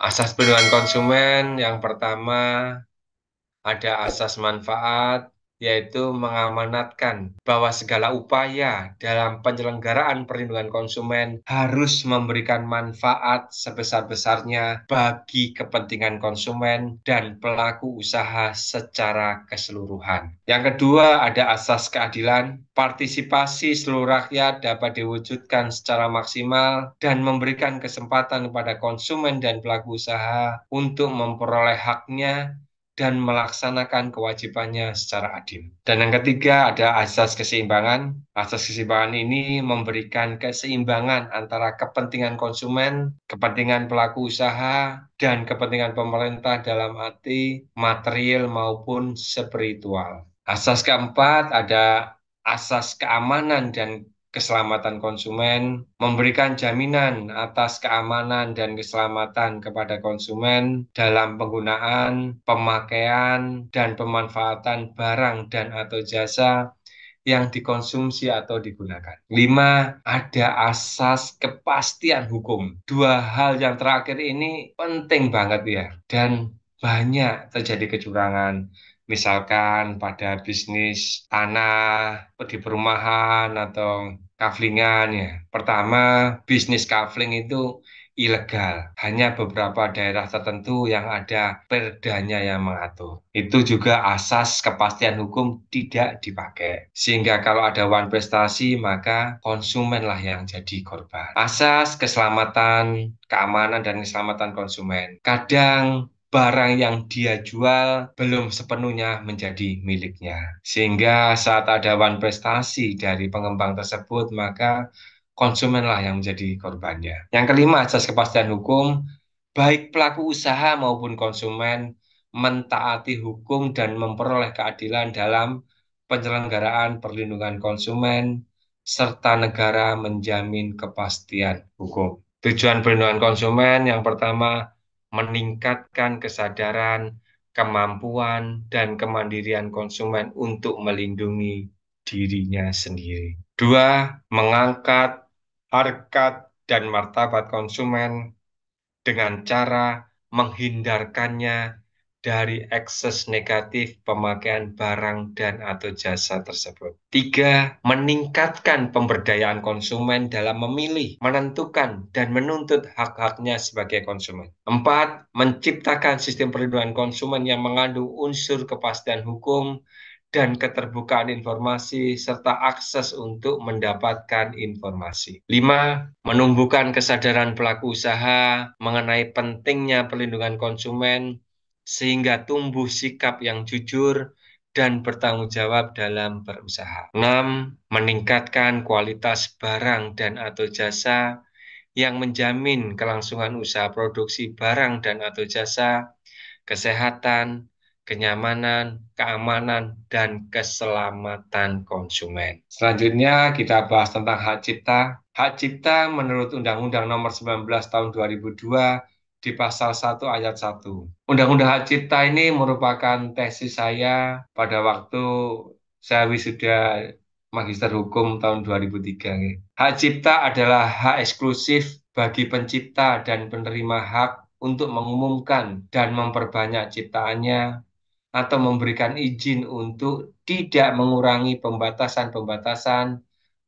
Asas perlindungan konsumen yang pertama ada asas manfaat, yaitu mengamanatkan bahwa segala upaya dalam penyelenggaraan perlindungan konsumen harus memberikan manfaat sebesar-besarnya bagi kepentingan konsumen dan pelaku usaha secara keseluruhan. Yang kedua, ada asas keadilan. Partisipasi seluruh rakyat dapat diwujudkan secara maksimal dan memberikan kesempatan kepada konsumen dan pelaku usaha untuk memperoleh haknya dan melaksanakan kewajibannya secara adil. Dan yang ketiga ada asas keseimbangan. Asas keseimbangan ini memberikan keseimbangan antara kepentingan konsumen, kepentingan pelaku usaha, dan kepentingan pemerintah dalam arti material maupun spiritual. Asas keempat ada asas keamanan dan keselamatan konsumen, memberikan jaminan atas keamanan dan keselamatan kepada konsumen dalam penggunaan, pemakaian, dan pemanfaatan barang dan atau jasa yang dikonsumsi atau digunakan. 5, ada asas kepastian hukum. Dua hal yang terakhir ini penting banget ya, dan banyak terjadi kecurangan. Misalkan pada bisnis tanah, di perumahan, atau kaflingan ya. Pertama, bisnis kafling itu ilegal. Hanya beberapa daerah tertentu yang ada perdanya yang mengatur. Itu juga asas kepastian hukum tidak dipakai. Sehingga kalau ada wan prestasi, maka konsumenlah yang jadi korban. Asas keselamatan, keamanan, dan keselamatan konsumen. Kadang barang yang dia jual belum sepenuhnya menjadi miliknya. Sehingga saat ada wan prestasi dari pengembang tersebut, maka konsumenlah yang menjadi korbannya. Yang kelima, asas kepastian hukum, baik pelaku usaha maupun konsumen mentaati hukum dan memperoleh keadilan dalam penyelenggaraan perlindungan konsumen, serta negara menjamin kepastian hukum. Tujuan perlindungan konsumen yang pertama, meningkatkan kesadaran, kemampuan, dan kemandirian konsumen untuk melindungi dirinya sendiri. Dua, mengangkat harkat dan martabat konsumen dengan cara menghindarkannya dari ekses negatif pemakaian barang dan atau jasa tersebut. Tiga, meningkatkan pemberdayaan konsumen dalam memilih, menentukan, dan menuntut hak-haknya sebagai konsumen. Empat, menciptakan sistem perlindungan konsumen yang mengandung unsur kepastian hukum dan keterbukaan informasi serta akses untuk mendapatkan informasi. Lima, menumbuhkan kesadaran pelaku usaha mengenai pentingnya perlindungan konsumen sehingga tumbuh sikap yang jujur dan bertanggung jawab dalam berusaha. 6. Meningkatkan kualitas barang dan atau jasa yang menjamin kelangsungan usaha produksi barang dan atau jasa, kesehatan, kenyamanan, keamanan, dan keselamatan konsumen. Selanjutnya kita bahas tentang hak cipta. Hak cipta menurut Undang-Undang Nomor 19 Tahun 2002 di Pasal 1 Ayat 1. Undang-Undang Hak Cipta ini merupakan tesis saya pada waktu saya wisuda Magister Hukum tahun 2003. Hak cipta adalah hak eksklusif bagi pencipta dan penerima hak untuk mengumumkan dan memperbanyak ciptaannya atau memberikan izin untuk tidak mengurangi pembatasan-pembatasan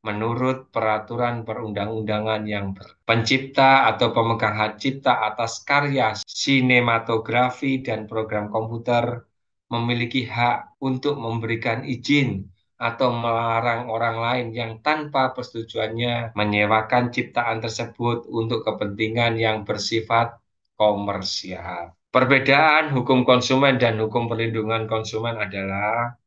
menurut peraturan perundang-undangan yang pencipta atau pemegang hak cipta atas karya sinematografi dan program komputer memiliki hak untuk memberikan izin atau melarang orang lain yang tanpa persetujuannya menyewakan ciptaan tersebut untuk kepentingan yang bersifat komersial. Perbedaan hukum konsumen dan hukum perlindungan konsumen adalah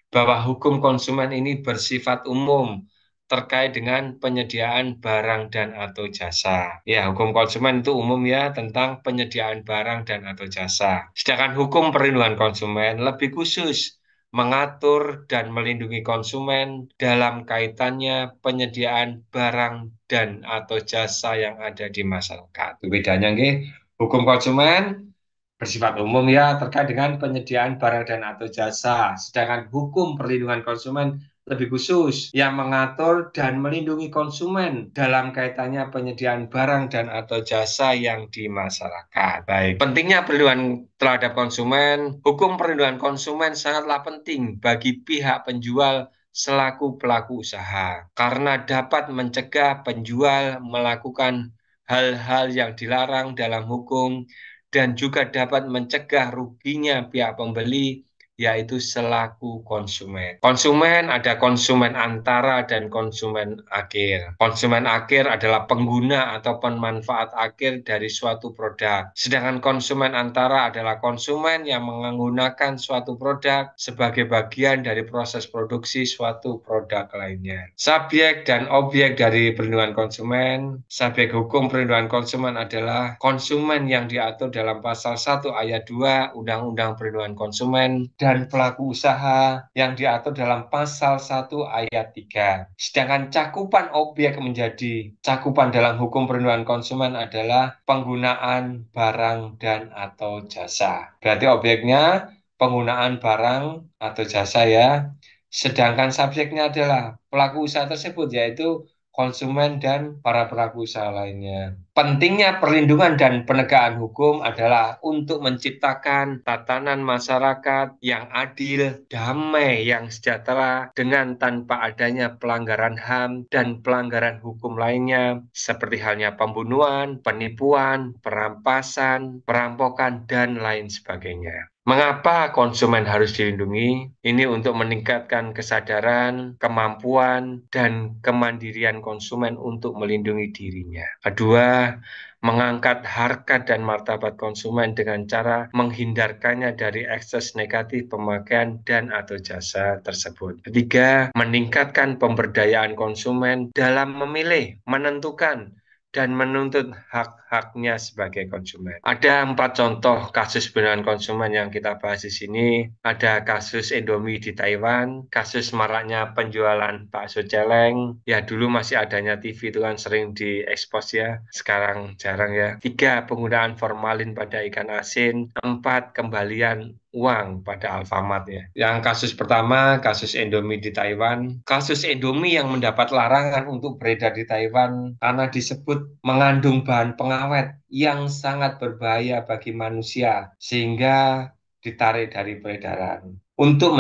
bahwa hukum konsumen ini bersifat umum terkait dengan penyediaan barang dan atau jasa. Ya, hukum konsumen itu umum ya tentang penyediaan barang dan atau jasa. Sedangkan hukum perlindungan konsumen lebih khusus mengatur dan melindungi konsumen dalam kaitannya penyediaan barang dan atau jasa yang ada di masyarakat. Itu bedanya nggih. Hukum konsumen bersifat umum ya terkait dengan penyediaan barang dan atau jasa. Sedangkan hukum perlindungan konsumen lebih khusus yang mengatur dan melindungi konsumen dalam kaitannya penyediaan barang dan atau jasa yang di masyarakat. Baik, pentingnya perlindungan terhadap konsumen, hukum perlindungan konsumen sangatlah penting bagi pihak penjual selaku pelaku usaha karena dapat mencegah penjual melakukan hal-hal yang dilarang dalam hukum dan juga dapat mencegah ruginya pihak pembeli yaitu selaku konsumen. Konsumen ada konsumen antara dan konsumen akhir. Konsumen akhir adalah pengguna atau pemanfaat akhir dari suatu produk. Sedangkan konsumen antara adalah konsumen yang menggunakan suatu produk sebagai bagian dari proses produksi suatu produk lainnya. Subjek dan objek dari perlindungan konsumen. Subjek hukum perlindungan konsumen adalah konsumen yang diatur dalam pasal 1 ayat 2 Undang-Undang Perlindungan Konsumen dan pelaku usaha yang diatur dalam pasal 1 ayat 3. Sedangkan cakupan objek menjadi cakupan dalam hukum perlindungan konsumen adalah penggunaan barang dan atau jasa. Berarti objeknya penggunaan barang atau jasa ya. Sedangkan subjeknya adalah pelaku usaha tersebut yaitu konsumen dan para pelaku usaha lainnya. Pentingnya perlindungan dan penegakan hukum adalah untuk menciptakan tatanan masyarakat yang adil, damai, yang sejahtera dengan tanpa adanya pelanggaran HAM dan pelanggaran hukum lainnya seperti halnya pembunuhan, penipuan, perampasan, perampokan, dan lain sebagainya. Mengapa konsumen harus dilindungi? Ini untuk meningkatkan kesadaran, kemampuan, dan kemandirian konsumen untuk melindungi dirinya. Kedua, mengangkat harkat dan martabat konsumen dengan cara menghindarkannya dari ekses negatif pemakaian dan atau jasa tersebut. Ketiga, meningkatkan pemberdayaan konsumen dalam memilih, menentukan, dan menuntut hak-haknya sebagai konsumen. Ada 4 contoh kasus perlindungan konsumen yang kita bahas di sini. Ada kasus Indomie di Taiwan, kasus maraknya penjualan bakso celeng. Ya dulu masih adanya TV itu kan sering diekspos ya, sekarang jarang ya. 3, penggunaan formalin pada ikan asin. 4, kembalian uang pada Alfamart ya. Yang kasus pertama, kasus Indomie di Taiwan. Kasus Indomie yang mendapat larangan untuk beredar di Taiwan karena disebut mengandung bahan pengawet yang sangat berbahaya bagi manusia, sehingga ditarik dari peredaran. Untuk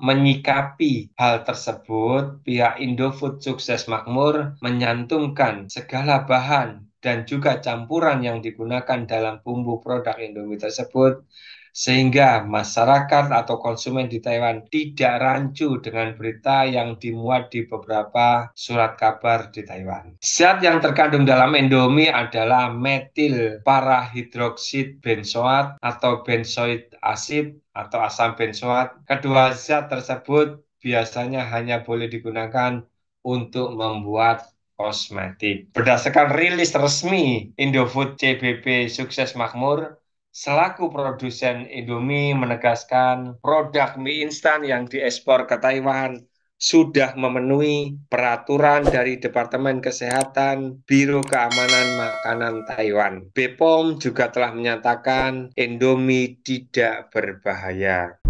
menyikapi hal tersebut, pihak Indofood Sukses Makmur menyantumkan segala bahan dan juga campuran yang digunakan dalam bumbu produk Indomie tersebut sehingga masyarakat atau konsumen di Taiwan tidak rancu dengan berita yang dimuat di beberapa surat kabar di Taiwan. Zat yang terkandung dalam Indomie adalah metil parahidroksid benzoat atau benzoic acid atau asam benzoat. Kedua zat tersebut biasanya hanya boleh digunakan untuk membuat kosmetik. Berdasarkan rilis resmi Indofood CBP Sukses Makmur, selaku produsen Indomie menegaskan produk mie instan yang diekspor ke Taiwan sudah memenuhi peraturan dari Departemen Kesehatan Biro Keamanan Makanan Taiwan. BPOM juga telah menyatakan Indomie tidak berbahaya.